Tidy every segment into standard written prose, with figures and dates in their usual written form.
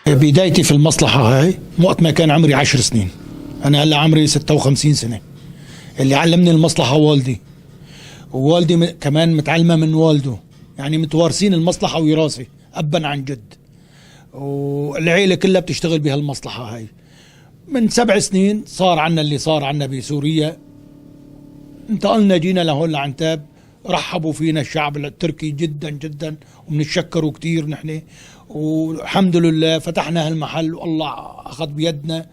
بدايتي في المصلحة هاي وقت ما كان عمري 10 سنين. أنا هلا عمري 56 سنة. اللي علمني المصلحة والدي، ووالدي كمان متعلمة من والده، يعني متوارثين المصلحة وراثة أبا عن جد، والعيلة كلها بتشتغل بهالمصلحة هاي. من 7 سنين صار عنا اللي صار عنا بسوريا، انتقلنا جينا لهون لعنتاب. رحبوا فينا الشعب التركي جدا جدا، وبنتشكروا كتير نحن، والحمد لله فتحنا هالمحل والله أخذ بيدنا،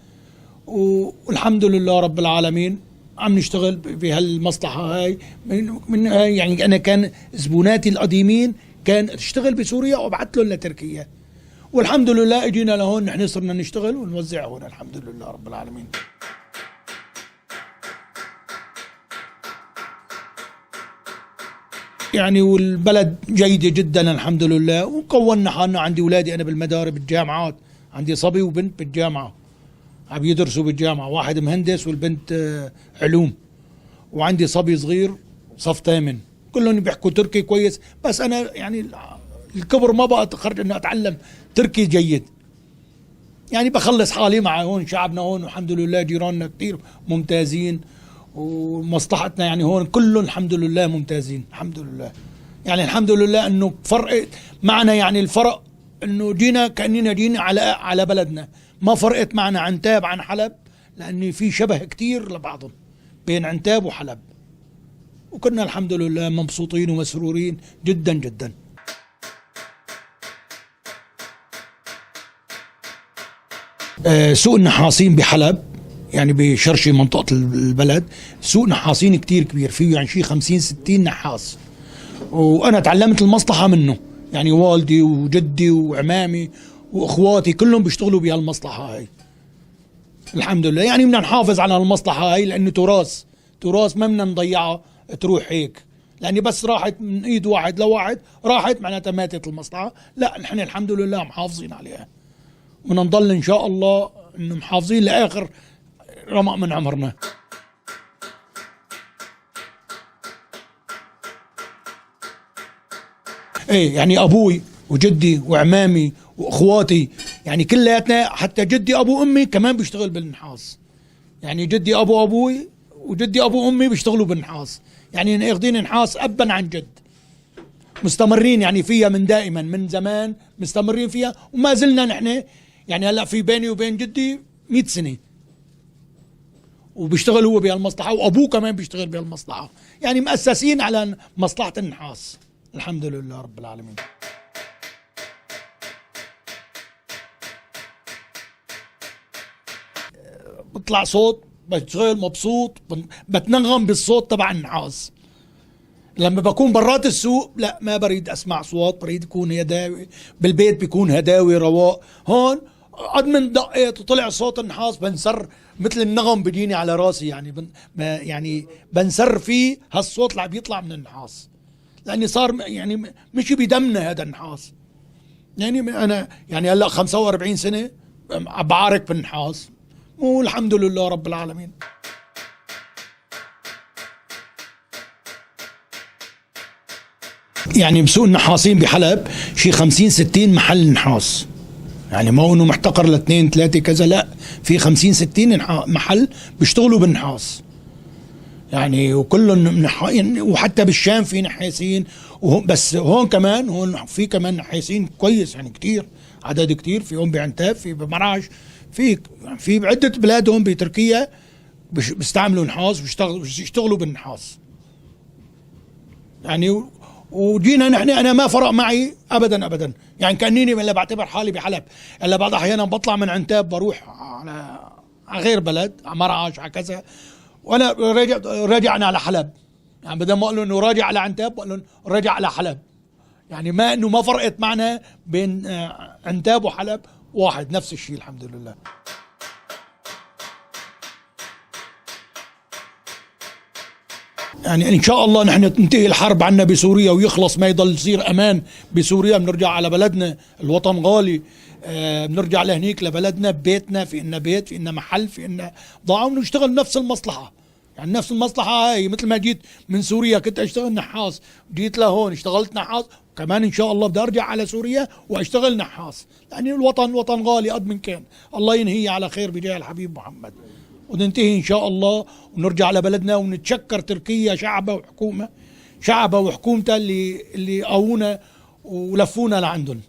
والحمد لله رب العالمين عم نشتغل بهالمصلحة هاي. من يعني أنا كان زبوناتي القديمين كان تشتغل بسوريا وابعث لهم لتركيا، والحمد لله اجينا لهون نحن صرنا نشتغل ونوزع هون الحمد لله رب العالمين. يعني والبلد جيدة جدا الحمد لله، وكونا حالنا. عندي اولادي انا بالمدارس بالجامعات، عندي صبي وبنت بالجامعة عم يدرسوا بالجامعة، واحد مهندس والبنت علوم، وعندي صبي صغير صف 8، كلهم بيحكوا تركي كويس. بس انا يعني الكبر ما بقى تخرج اني اتعلم تركي جيد، يعني بخلص حالي مع هون شعبنا هون، والحمد لله جيراننا كثير ممتازين، ومصلحتنا يعني هون كلهم الحمد لله ممتازين الحمد لله. يعني الحمد لله انه فرق معنا، يعني الفرق انه جينا كاننا جينا على بلدنا، ما فرقت معنا عنتاب عن حلب، لان في شبه كثير لبعضهم بين عنتاب وحلب، وكنا الحمد لله مبسوطين ومسرورين جدا جدا. سوق النحاسين بحلب يعني بشرشي منطقة البلد، سوق نحاسين كتير كبير، فيه يعني شي 50-60 نحاس، وأنا تعلمت المصلحة منه. يعني والدي وجدي وعمامي وإخواتي كلهم بيشتغلوا بهالمصلحة هاي الحمد لله. يعني بدنا نحافظ على المصلحة هاي لأنه تراث ما بدنا نضيعها تروح هيك، لأني بس راحت من إيد واحد لواحد راحت معناتها ماتت المصلحة. لا، نحن الحمد لله محافظين عليها، ونضل إن شاء الله إنه محافظين لآخر رمق من عمرنا. ايه يعني ابوي وجدي وعمامي واخواتي يعني كلياتنا، حتى جدي ابو امي كمان بيشتغل بالنحاس. يعني جدي ابو ابوي وجدي ابو امي بيشتغلوا بالنحاس، يعني اخذين نحاس ابا عن جد، مستمرين يعني فيها من دائما من زمان مستمرين فيها، وما زلنا نحن. يعني هلا في بيني وبين جدي 100 سنة، وبيشتغل هو بهالمصلحة، وأبوه كمان بيشتغل بهالمصلحة، يعني مؤسسين على مصلحة النحاس الحمد لله رب العالمين. بطلع صوت، بشتغل مبسوط، بتنغم بالصوت تبع النحاس. لما بكون برات السوق لا ما بريد اسمع صوت، بريد يكون هداوي، بالبيت بيكون هداوي رواق. هون قد من دقيت وطلع صوت النحاس بنسر مثل النغم بيجيني على راسي، يعني يعني بنسر فيه هالصوت اللي عم يطلع من النحاس، لاني صار يعني مشي بدمنا هذا النحاس. يعني انا يعني هلا 45 سنه عم بعارك بالنحاس، والحمد لله رب العالمين. يعني بسوق النحاسين بحلب شي 50-60 محل نحاس، يعني ما هو انه محتقر ل2 3 كذا، لا، في 50-60 محل بيشتغلوا بالنحاس. يعني وكلهم وحتى بالشام في نحاسين، بس هون كمان هون في كمان نحاسين كويس، يعني كتير عدد كتير، في هون بعنتاب، في بمرعش، في بعدة بلاد هون بتركيا بيستعملوا نحاس بيشتغلوا بالنحاس. يعني وجينا نحن، انا ما فرق معي ابدا ابدا، يعني كانيني الا بعتبر حالي بحلب، الا بعض احيانا بطلع من عنتاب بروح على غير بلد، على مرعش على كذا، وانا راجعنا على حلب. يعني بدل ما اقول انه راجع على عنتاب بقول له راجع على حلب، يعني ما انه ما فرقت معنا بين عنتاب وحلب، واحد نفس الشيء الحمد لله. يعني ان شاء الله نحن تنتهي الحرب عنا بسوريا ويخلص، ما يضل يصير امان بسوريا، بنرجع على بلدنا، الوطن غالي، بنرجع لهنيك لبلدنا ببيتنا، في إلنا بيت، في إلنا محل، في إلنا ضاعة، ونشتغل نفس المصلحة. يعني نفس المصلحة هاي، مثل ما جيت من سوريا كنت اشتغل نحاس، جيت لهون اشتغلت نحاس، وكمان إن شاء الله بدي أرجع على سوريا وأشتغل نحاس، لأن الوطن وطن غالي قد من كان. الله ينهي على خير بجاه الحبيب محمد، وننتهي إن شاء الله ونرجع لبلدنا. ونتشكر تركيا شعبها وحكومتها اللي قوونا ولفونا لعندهم.